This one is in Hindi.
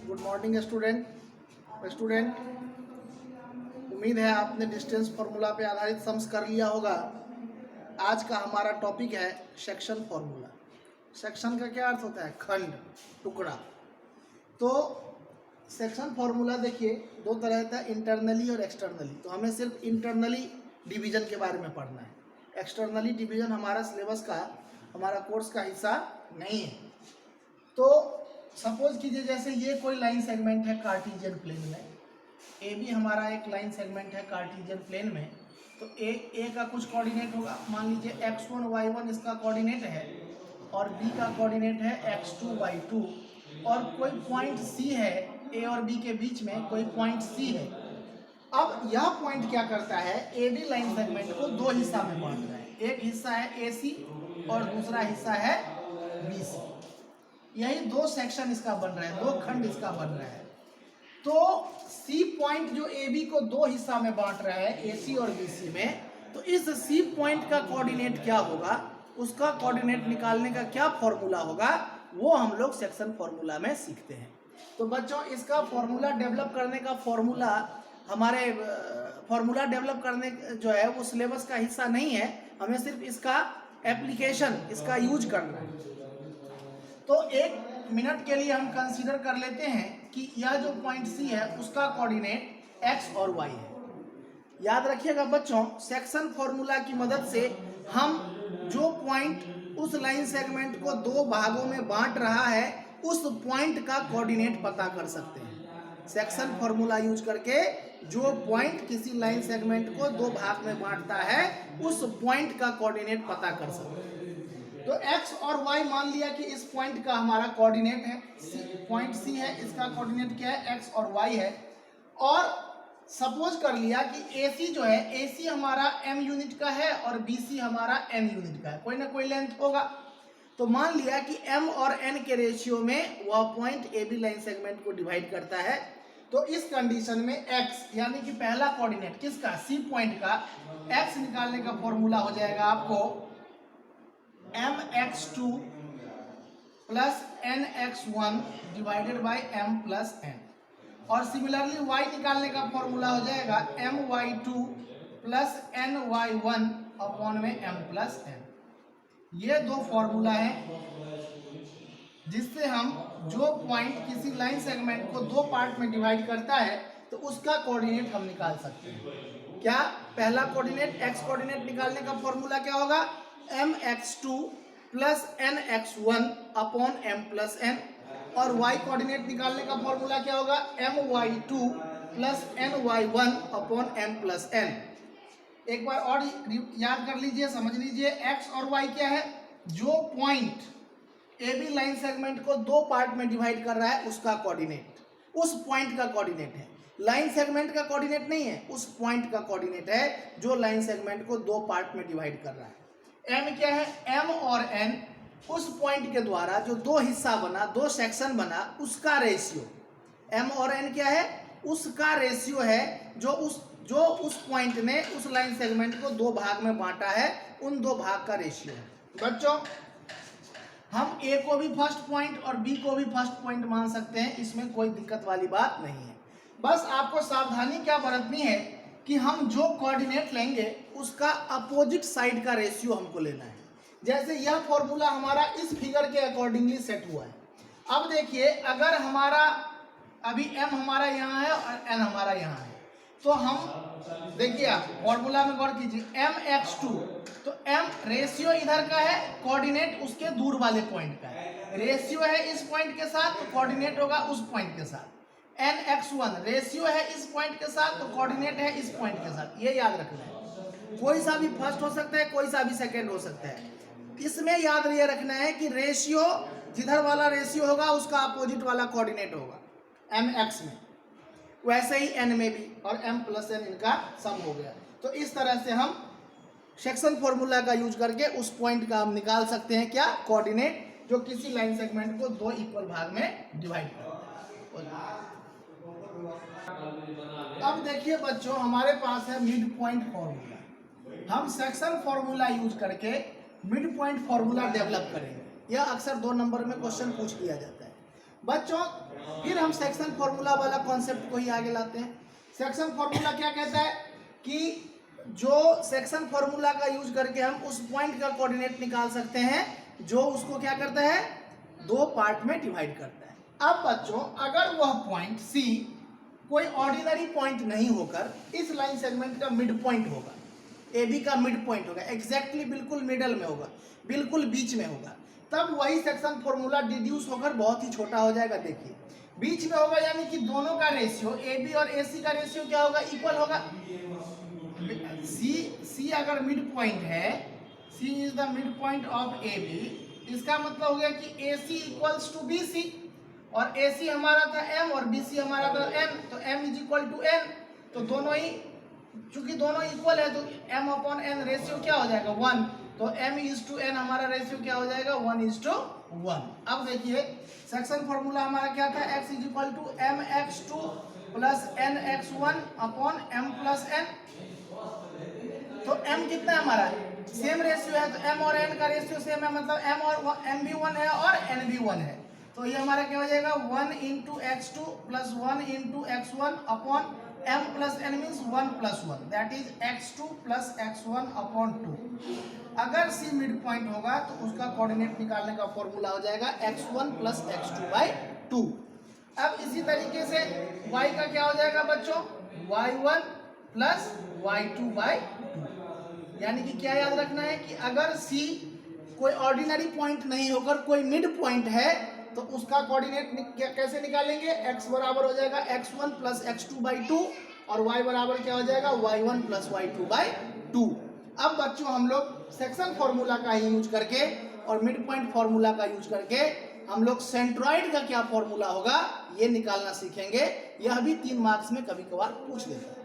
Good morning student. उम्मीद है आपने डिस्टेंस फार्मूला पे आधारित सम्स कर लिया होगा। आज का हमारा टॉपिक है सेक्शन फार्मूला। सेक्शन का क्या अर्थ होता है? खंड, टुकड़ा। तो सेक्शन फार्मूला देखिए दो तरह का, इंटरनली और एक्सटर्नली। तो हमें सिर्फ इंटरनली डिवीजन के बारे में पढ़ना है। एक्सटर्नली डिवीजन हमारा सिलेबस का, हमारा कोर्स का हिस्सा नहीं है। तो सपोज कीजिए जैसे ये कोई लाइन सेगमेंट है कार्टेशियन प्लेन में, ए भी हमारा एक लाइन सेगमेंट है कार्टेशियन प्लेन में। तो ए का कुछ कोऑर्डिनेट होगा, मान लीजिए x1 y1 इसका कोऑर्डिनेट है और b का कोऑर्डिनेट है x2 y2, और कोई पॉइंट c है a और b के बीच में, कोई पॉइंट c है। अब यह पॉइंट क्या करता है, ए बी लाइन सेगमेंट को दो हिस्सा में बांट रहा है। एक हिस्सा है AC और दूसरा हिस्सा है BC। यही दो सेक्शन इसका बन रहा है, दो खंड इसका बन रहा है। तो C पॉइंट जो AB को दो हिस्सा में बांट रहा है, AC और BC में, तो इस C पॉइंट का कोऑर्डिनेट क्या होगा, उसका कोऑर्डिनेट निकालने का क्या फॉर्मूला होगा, वो हम लोग सेक्शन फॉर्मूला में सीखते हैं। तो बच्चों इसका फॉर्मूला डेवलप करने का फॉर्मूला हमारे फॉर्मूला डेवलप करने जो है वो सिलेबस का हिस्सा नहीं है। हमें सिर्फ इसका एप्लीकेशन, इसका यूज करना है। तो एक मिनट के लिए हम कंसीडर कर लेते हैं कि यह जो पॉइंट C है उसका कोऑर्डिनेट x और y है। याद रखिएगा बच्चों, सेक्शन फॉर्मूला की मदद से हम जो पॉइंट उस लाइन सेगमेंट को दो भागों में बांट रहा है, उस पॉइंट का कोऑर्डिनेट पता कर सकते हैं। सेक्शन फॉर्मूला यूज करके जो पॉइंट किसी लाइन सेगमेंट को दो भाग में बांटता है, उस पॉइंट का कोऑर्डिनेट पता कर सकते हैं। तो x और y मान लिया कि इस पॉइंट का हमारा कोऑर्डिनेट है, पॉइंट C है, इसका कोऑर्डिनेट क्या है, x और y है। और सपोज कर लिया कि AC जो है, AC हमारा m यूनिट का है और BC हमारा n यूनिट का है, कोई ना कोई लेंथ होगा। तो मान लिया कि m और n के रेशियो में वह पॉइंट AB लाइन सेगमेंट को डिवाइड करता है। तो इस कंडीशन में x यानी कि पहला कोऑर्डिनेट किसका, C पॉइंट का, x निकालने का फॉर्मूला हो जाएगा आपको mx2 plus nx1 divided by m plus n। और सिमिलरली y निकालने का फॉर्मूला हो जाएगा my2 प्लस ny1 अपॉन में m प्लस n। ये दो फॉर्मूला है जिससे हम जो पॉइंट किसी लाइन सेगमेंट को दो पार्ट में डिवाइड करता है तो उसका कोऑर्डिनेट हम निकाल सकते हैं। क्या पहला कोऑर्डिनेट x कोऑर्डिनेट निकालने का फॉर्मूला क्या होगा, mx2 plus nx1 upon m plus n। और y कोऑर्डिनेट निकालने का फॉर्मूला क्या होगा, my2 plus ny1 upon m plus n। एक बार और याद कर लीजिए, समझ लीजिए, x और y क्या है, जो पॉइंट AB लाइन सेगमेंट को दो पार्ट में डिवाइड कर रहा है उसका कोऑर्डिनेट, उस पॉइंट का कोऑर्डिनेट है। लाइन सेगमेंट का कोऑर्डिनेट नहीं है, उस पॉइंट का कोऑर्डिनेट है जो लाइन सेगमेंट को दो पार्ट में डिवाइड कर रहा है। m क्या है, m और n उस पॉइंट के द्वारा जो दो हिस्सा बना, दो सेक्शन बना, उसका रेशियो। m और n क्या है, उसका रेशियो है जो उस पॉइंट ने उस लाइन सेगमेंट को दो भाग में बांटा है, उन दो भाग का रेशियो है। बच्चों हम A को भी फर्स्ट पॉइंट और B को भी फर्स्ट पॉइंट मान सकते हैं, इसमें कोई दिक्कत वाली बात नहीं है। बस आपको सावधानी क्या बरतनी है कि हम जो कोऑर्डिनेट लेंगे उसका अपोजिट साइड का रेशियो हमको लेना है। जैसे यह फॉर्मूला हमारा इस फिगर के अकॉर्डिंगली सेट हुआ है। अब देखिए, अगर हमारा अभी m हमारा यहाँ है और n हमारा यहाँ है, तो हम देखिए, आप फॉर्मूला में गौर कीजिए, mx2, तो m रेशियो इधर का है, कोऑर्डिनेट उसके दूर वाले पॉइंट का है। रेशियो है इस पॉइंट के साथ तो कोऑर्डिनेट होगा उस पॉइंट के साथ। nx1 रेशियो है इस पॉइंट के साथ तो कोऑर्डिनेट है इस पॉइंट के साथ। ये याद रखना है, कोई सा भी फर्स्ट हो सकता है, कोई सा भी सेकेंड हो सकता है। इसमें याद ये रखना है कि रेशियो, जिधर वाला रेशियो होगा उसका अपोजिट वाला कोऑर्डिनेट होगा mx में, वैसे ही n में भी, और m प्लस n इनका सम हो गया। तो इस तरह से हम सेक्शन फॉर्मूला का यूज करके उस पॉइंट का हम निकाल सकते हैं, क्या, कोऑर्डिनेट, जो किसी लाइन सेगमेंट को दो इक्वल भाग में डिवाइड करता है। अब देखिए बच्चों, हमारे पास है मिड पॉइंट फॉर्मूला। हम सेक्शन फॉर्मूला यूज करके मिड पॉइंट फॉर्मूला डेवलप करेंगे। यह अक्सर 2 नंबर में क्वेश्चन पूछ लिया जाता है। बच्चों फिर हम सेक्शन फॉर्मूला वाला कॉन्सेप्ट को ही आगे लाते हैं। सेक्शन फॉर्मूला क्या कहता है कि जो सेक्शन फॉर्मूला का यूज करके हम उस पॉइंट का कोऑर्डिनेट निकाल सकते हैं जो उसको क्या करता है, दो पार्ट में डिवाइड करता है। अब बच्चों अगर वह पॉइंट सी कोई ऑर्डिनरी पॉइंट नहीं होकर इस लाइन सेगमेंट का मिड पॉइंट होगा, ए बी का मिड पॉइंट होगा, एग्जैक्टली बिल्कुल मिडल में होगा, बिल्कुल बीच में होगा, तब वही सेक्शन फॉर्मूला डिड्यूस होकर बहुत ही छोटा हो जाएगा। देखिए बीच में होगा यानी कि दोनों का रेशियो ए बी और ए सी का रेशियो क्या होगा, इक्वल होगा। सी अगर मिड पॉइंट है, C is the mid point of A B, इसका मतलब हो गया कि A C equals to B C, और ए सी हमारा था एम और बी सी हमारा था एम, तो M is equal to N, तो दोनों ही चूंकि दोनों इक्वल है तो m अपॉन n रेशियो क्या हो जाएगा 1, तो m इज टू n हमारा रेशियो क्या हो जाएगा 1:1। अब देखिए सेक्शन फॉर्मूला हमारा क्या था, x is equal to M X two plus N X one upon M plus N, तो m कितना है हमारा, सेम रेशियो है तो m और n का रेशियो सेम है, मतलब m और m भी 1 है और n भी 1 है, तो ये हमारा क्या हो जाएगा 1 into x two plus 1 into x one upon m plus n means 1 plus 1, that is x2 plus x1 upon 2। अगर c मिड पॉइंट होगा तो उसका कोऑर्डिनेट निकालने का फॉर्मूला हो जाएगा x1 प्लस x2 बाई 2। अब इसी तरीके से y का क्या हो जाएगा बच्चों, y1 प्लस y2 बाई 2। यानी कि क्या याद रखना है कि अगर c कोई ऑर्डिनरी पॉइंट नहीं होकर कोई मिड पॉइंट है तो उसका कोऑर्डिनेट कैसे निकालेंगे, x बराबर हो जाएगा x1 प्लस x2 बाई 2 और y बराबर क्या हो जाएगा y1 प्लस y2 बाई 2। अब बच्चों हम लोग सेक्शन फॉर्मूला का ही यूज करके और मिड पॉइंट फॉर्मूला का यूज करके हम लोग सेंट्रॉइड का क्या फॉर्मूला होगा ये निकालना सीखेंगे। यह भी 3 मार्क्स में कभी कभार पूछ लेता है।